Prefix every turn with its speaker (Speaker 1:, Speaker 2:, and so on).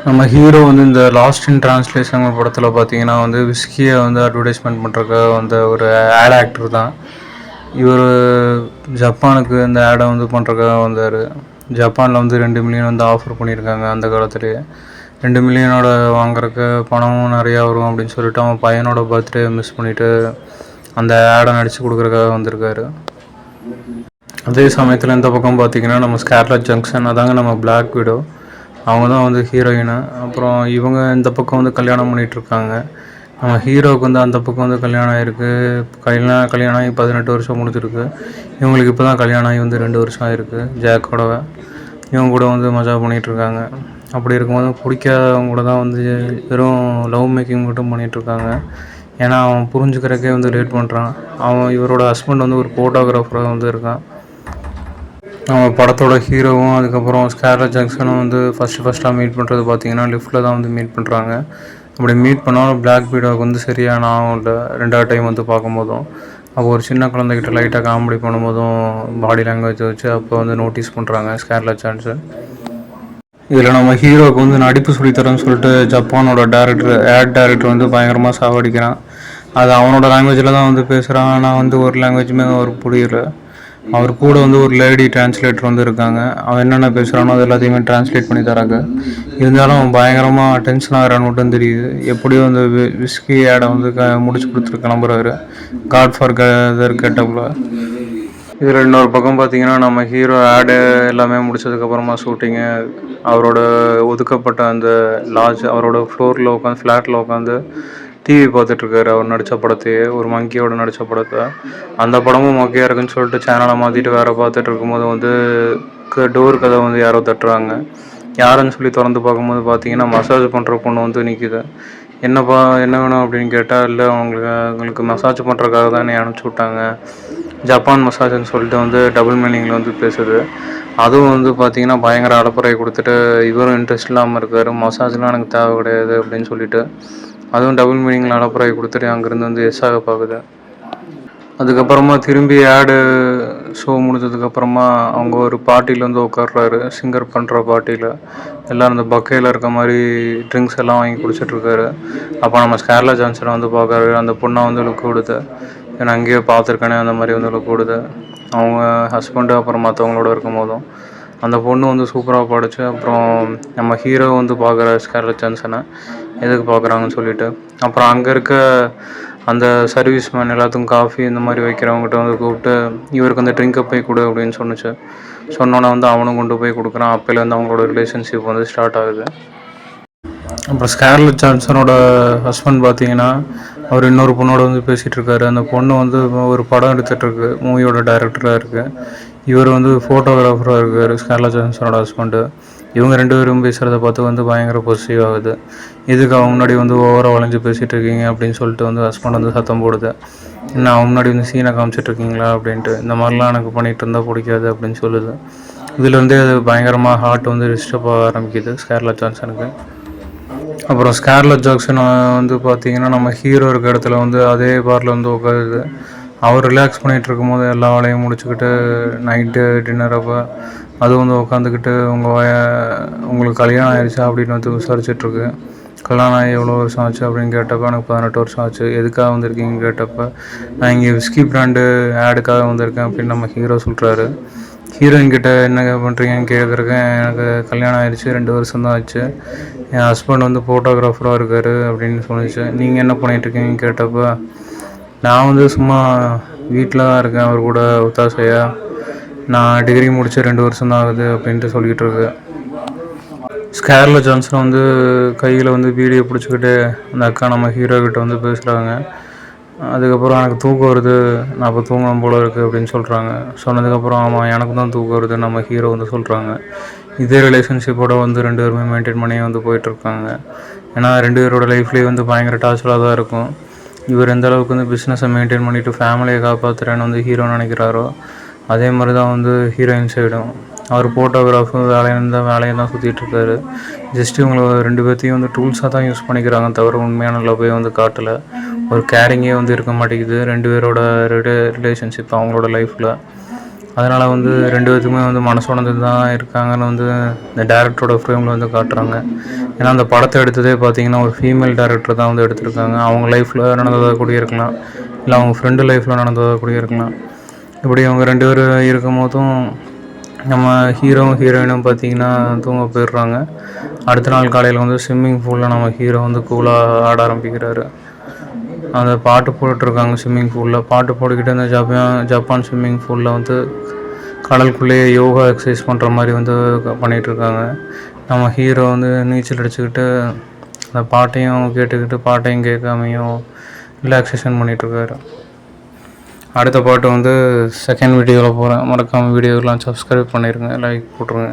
Speaker 1: நம்ம ஹீரோ வந்து இந்த லாஸ்ட் இன் ட்ரான்ஸ்லேஷன் படத்தில் பார்த்தீங்கன்னா வந்து விஸ்கியை வந்து அட்வர்டைஸ்மெண்ட் பண்ணுறதுக்காக வந்த ஒரு ஆட் ஆக்டர் தான் இவர். ஜப்பானுக்கு இந்த ஆடை வந்து பண்ணுறதுக்காக வந்தார். ஜப்பானில் வந்து 2 மில்லியன் வந்து ஆஃபர் பண்ணியிருக்காங்க அந்த காலத்துலேயே. 2 மில்லியனோட வாங்குறதுக்கு பணமும் நிறையா வரும் அப்படின்னு சொல்லிட்டு அவன் பையனோட பர்த்டே மிஸ் பண்ணிவிட்டு அந்த ஆடை நடித்து கொடுக்குறதுக்காக வந்திருக்காரு. அதே சமயத்தில் இந்த பக்கம் பார்த்தீங்கன்னா நம்ம ஸ்கார்லெட் ஜங்ஷன், அதாங்க நம்ம பிளாக் விடோ, அவங்க தான் வந்து ஹீரோயின். அப்புறம் இவங்க இந்த பக்கம் வந்து கல்யாணம் பண்ணிகிட்ருக்காங்க. நம்ம ஹீரோவுக்கு வந்து அந்த பக்கம் வந்து கல்யாணம் ஆகிருக்கு. கல்யாணம் ஆகி 18 வருஷம் முடிஞ்சிருக்கு. இவங்களுக்கு இப்போ தான் கல்யாணம் ஆகி வந்து 2 வருஷம் ஆகிருக்கு. ஜாக்கோட இவங்க கூட வந்து மஜா பண்ணிகிட்ருக்காங்க. அப்படி இருக்கும்போது பிடிக்காதவங்க கூட தான் வந்து வெறும் லவ் மேக்கிங் மட்டும் பண்ணிகிட்ருக்காங்க. ஏன்னா அவன் புரிஞ்சுக்கிறக்கே வந்து லேட் பண்ணுறான். இவரோட ஹஸ்பண்ட் வந்து ஒரு ஃபோட்டோகிராஃபராக வந்து இருக்கான். நம்ம படத்தோட ஹீரோவும் அதுக்கப்புறம் ஸ்கார்லெட் ஜங்ஷனும் வந்து ஃபஸ்ட்டாக மீட் பண்ணுறது பார்த்திங்கன்னா லிஃப்ட்டில் தான் வந்து மீட் பண்ணுறாங்க. அப்படி மீட் பண்ணாலும் பிளாக் பீடோவுக்கு வந்து சரியாக நான் இல்லை. 2வது டைம் வந்து பார்க்கும்போதும் அப்போ ஒரு சின்ன குழந்தைகிட்ட லைட்டாக காமெடி பண்ணும்போதும் பாடி லாங்குவேஜ் வச்சு அப்போ வந்து நோட்டீஸ் பண்ணுறாங்க ஸ்கார்லெட் ஜான்சன். இதில் நம்ம ஹீரோவுக்கு வந்து நடிப்பு சொல்லித்தரேன்னு சொல்லிட்டு ஜப்பானோட ஆட் டேரக்டர் வந்து பயங்கரமாக சாவடிக்கிறான். அது அவனோட லாங்குவேஜில் தான் வந்து பேசுகிறான். ஆனால் வந்து ஒரு லாங்குவேஜுமே அவருக்கு புரியல. அவர் கூட வந்து ஒரு லேடி டிரான்ஸ்லேட்டர் வந்து இருக்காங்க. அவன் என்னென்ன பேசுகிறானோ அது எல்லாத்தையுமே டிரான்ஸ்லேட் பண்ணி தராங்க. இருந்தாலும் அவன் பயங்கரமாக டென்ஷன் ஆகிறான்னு மட்டும் தெரியுது. எப்படியோ அந்த விஸ்கி ஆடை வந்து முடிச்சு கொடுத்துட்டு கிளம்புறாரு காட் ஃபார் கெட்டப்பில். இதில் இன்னொரு பக்கம் பார்த்தீங்கன்னா நம்ம ஹீரோ ஆடு எல்லாமே முடிச்சதுக்கப்புறமா ஷூட்டிங்கு அவரோட ஒதுக்கப்பட்ட அந்த லாட்ஜ், அவரோட ஃப்ளாட்டில் உட்காந்து டிவி பார்த்துட்ருக்காரு. அவர் நடித்த படத்தையே, ஒரு மங்கியோட நடித்த படத்தை. அந்த படமும் மொக்கையாக இருக்குன்னு சொல்லிட்டு சேனலை மாற்றிட்டு வேறு பார்த்துட்டு இருக்கும்போது வந்து டோர் கதை வந்து யாரோ தட்டுறாங்க. யாருன்னு சொல்லி திறந்து பார்க்கும்போது பார்த்தீங்கன்னா மசாஜ் பண்ணுற பொண்ணு வந்து நிற்கிது. என்னப்பா என்ன வேணும் அப்படின்னு கேட்டால், இல்லை அவங்களுக்கு மசாஜ் பண்ணுறதுக்காக தான் என்னை அனுப்பிச்சி விட்டாங்க, ஜப்பான் மசாஜ்னு சொல்லிட்டு வந்து டபுள் மீனிங்கில் வந்து பேசுது. அதுவும் வந்து பார்த்திங்கன்னா பயங்கர அலப்பறை கொடுத்துட்டு இவரும் இன்ட்ரெஸ்ட் இல்லாமல் இருக்கார். மசாஜ்லாம் எனக்கு தேவை கிடையாது அப்படின்னு சொல்லிட்டு அதுவும் டபுள் மீனிங்கில் அலப்பறை கொடுத்துட்டு அங்கேருந்து வந்து எஸ்ஸாக பார்க்குது. அதுக்கப்புறமா திரும்பி ஆடு ஷோ முடிஞ்சதுக்கப்புறமா அவங்க ஒரு பார்ட்டியில் வந்து உட்கார்றாரு. சிங்கர் பண்ணுற பார்ட்டியில் எல்லோரும் அந்த பக்கையில் இருக்க மாதிரி ட்ரிங்க்ஸ் எல்லாம் வாங்கி குடிச்சிட்ருக்காரு. அப்போ நம்ம ஸ்கார்லெட் ஜான்சனை வந்து பார்க்குறாரு. அந்த பொண்ணை வந்து லுக் கொடுத்து, ஏன்னா அங்கேயே பார்த்துருக்கானே அந்த மாதிரி வந்து லுக் கொடுத்து அவங்க ஹஸ்பண்டு அப்புறம் மற்றவங்களோட இருக்கும் போதும் அந்த பொண்ணு வந்து சூப்பராக படிச்சு. அப்புறம் நம்ம ஹீரோ வந்து பார்க்குற ஸ்கார்லெட் ஜான்சனை எதுக்கு பார்க்குறாங்கன்னு சொல்லிட்டு, அப்புறம் அங்கே இருக்க அந்த சர்வீஸ் மேன் எல்லாத்துக்கும் காஃபி இந்த மாதிரி வைக்கிறவங்ககிட்ட வந்து கூப்பிட்டு இவருக்கு அந்த ட்ரிங்கை போய் கொடு அப்படின்னு சொன்னோன்னே வந்து அவனும் கொண்டு போய் கொடுக்குறான். அப்போலேருந்து அவங்களோட ரிலேஷன்ஷிப் வந்து ஸ்டார்ட் ஆகுது. அப்புறம் ஸ்கார்லெட் ஜான்சனோட ஹஸ்பண்ட் பார்த்தீங்கன்னா அவர் இன்னொரு பொண்ணோட வந்து பேசிகிட்டு இருக்காரு. அந்த பொண்ணு வந்து ஒரு படம் எடுத்துகிட்ருக்கு, மூவியோட டைரக்டராக இருக்குது. இவர் வந்து ஃபோட்டோகிராஃபராக இருக்கார் ஸ்கார்லெட் ஜான்சனோட ஹஸ்பண்டு. இவங்க 2 பேரும் பேசுகிறத பார்த்து வந்து பயங்கர பொசிட்டிவ் ஆகுது. இதுக்கு அவங்க முன்னாடி வந்து ஓவராக வளைஞ்சு பேசிகிட்டு இருக்கீங்க அப்படின்னு சொல்லிட்டு வந்து ஹஸ்பண்ட் வந்து சத்தம் போடுது. என்ன அவங்க முன்னாடி வந்து சீனை காமிச்சிட்ருக்கீங்களா அப்படின்ட்டு. இந்த மாதிரிலாம் எனக்கு பண்ணிகிட்டு இருந்தால் பிடிக்காது அப்படின்னு சொல்லுது. இதுலேருந்தே அது பயங்கரமாக ஹார்ட் வந்து டிஸ்டர்ப் ஆக ஆரம்பிக்குது ஸ்கார்லெட் ஜான்சனுக்கு. அப்புறம் ஸ்கார்லெட் ஜான்சன் வந்து பார்த்திங்கன்னா நம்ம ஹீரோ இருக்க இடத்துல வந்து அதே பாரில் வந்து உட்காருது. அவர் ரிலாக்ஸ் பண்ணிகிட்டு இருக்கும்போது எல்லா வேலையும் முடிச்சுக்கிட்டு நைட்டு டின்னர் அப்போ அது வந்து உட்காந்துக்கிட்டு உங்களுக்கு கல்யாணம் ஆயிடுச்சா அப்படின்னு வந்து விசாரிச்சிட்ருக்கு. கல்யாணம் ஆகி எவ்வளோ வருஷம் ஆச்சு அப்படின்னு கேட்டப்போ எனக்கு 18 வருஷம் ஆச்சு. எதுக்காக வந்திருக்கீங்கன்னு கேட்டப்போ நான் இங்கே விஸ்கி பிராண்டு ஆடுக்காக வந்திருக்கேன் அப்படின்னு நம்ம ஹீரோ சொல்கிறாரு. ஹீரோயின் கிட்ட என்ன பண்ணுறீங்கன்னு கேட்குறேன். எனக்கு கல்யாணம் ஆயிடுச்சு, 2 வருஷம் தான் ஆச்சு. என் ஹஸ்பண்ட் வந்து ஃபோட்டோகிராஃபராக இருக்கார் அப்படின்னு சொல்லிச்சு. நீங்கள் என்ன பண்ணிகிட்ருக்கீங்கன்னு கேட்டப்போ நான் வந்து சும்மா வீட்டில் தான் இருக்கேன் அவர் கூட ஒத்தாசையாக. நான் டிகிரி முடித்து 2 வருஷம் தான் ஆகுது அப்படின்ட்டு சொல்லிகிட்டு இருக்கு. ஸ்கார்லெட் ஜான்சன் வந்து கையில் வந்து வீடியோ பிடிச்சிக்கிட்டு அந்த அக்கா நம்ம ஹீரோ கிட்ட வந்து பேசுகிறாங்க. அதுக்கப்புறம் எனக்கு தூக்கம் வருது, நான் இப்போ தூங்கணும் போல இருக்குது அப்படின்னு சொல்கிறாங்க. சொன்னதுக்கப்புறம் ஆமாம் எனக்கு தான் தூக்கம் வருது நம்ம ஹீரோ வந்து சொல்கிறாங்க. இதே ரிலேஷன்ஷிப்போட வந்து 2 பேருமே மெயின்டைன் பண்ணி வந்து போயிட்டுருக்காங்க. ஏன்னா 2 பேரோட லைஃப்லேயே வந்து பயங்கர டார்ச்சராக தான் இருக்கும். இவர் எந்த அளவுக்கு வந்து பிஸ்னஸை மெயின்டைன் பண்ணிவிட்டு ஃபேமிலியை காப்பாற்றுறேன்னு வந்து ஹீரோ நினைக்கிறாரோ அதே மாதிரி தான் வந்து ஹீரோயின் சைடும். அவர் ஃபோட்டோகிராஃபு வேலையை தான் சுற்றிட்டுருக்காரு. ஜஸ்ட்டு இவங்களை 2 பேர்த்தையும் வந்து டூல்ஸாக தான் யூஸ் பண்ணிக்கிறாங்க தவிர உண்மையான லவ்வே வந்து காட்டலை. ஒரு கேரிங்கே வந்து இருக்க மாட்டேங்குது 2 பேரோட ரிலேஷன்ஷிப் அவங்களோட லைஃப்பில். அதனால் வந்து 2 பேத்துக்குமே வந்து மனசு உடைஞ்சு தான் இருக்காங்கன்னு வந்து இந்த டேரக்டரோட ஃப்ரேமில் வந்து காட்டுறாங்க. ஏன்னா அந்த படத்தை எடுத்ததே பார்த்திங்கன்னா ஒரு ஃபீமேல் டேரக்டர் தான் வந்து எடுத்திருக்காங்க. அவங்க லைஃப்பில் நடந்ததாக கூட இருக்கலாம், இல்லை அவங்க ஃப்ரெண்டு லைஃப்பில் நடந்ததாக கூட இருக்கலாம். இப்படி அவங்க 2 பேர் இருக்கும் போதும் நம்ம ஹீரோவும் ஹீரோயினும் பார்த்திங்கன்னா தூங்க போயிடுறாங்க. அடுத்த நாள் காலையில் வந்து ஸ்விம்மிங் பூலில் நம்ம ஹீரோ வந்து கூலாக ஆட ஆரம்பிக்கிறாரு. அந்த பாட்டு போட்டுட்ருக்காங்க ஸ்விம்மிங் பூலில். பாட்டு போட்டுக்கிட்டு அந்த ஜப்பான் ஸ்விம்மிங் பூலில் வந்து கடலுக்குள்ளேயே யோகா எக்ஸசைஸ் பண்ணுற மாதிரி வந்து பண்ணிகிட்ருக்காங்க. நம்ம ஹீரோ வந்து நீச்சல் அடிச்சுக்கிட்டு அந்த பாட்டையும் கேட்டுக்கிட்டு பாட்டையும் கேட்காமையும் ரிலாக்ஸேஷன் பண்ணிகிட்ருக்காரு. அடுத்த பாட்டு வந்து செகண்ட் வீடியோவில் போகிறேன். மறக்காமல் வீடியோலாம் சப்ஸ்கிரைப் பண்ணிடுங்க, லைக் போட்டுருங்க.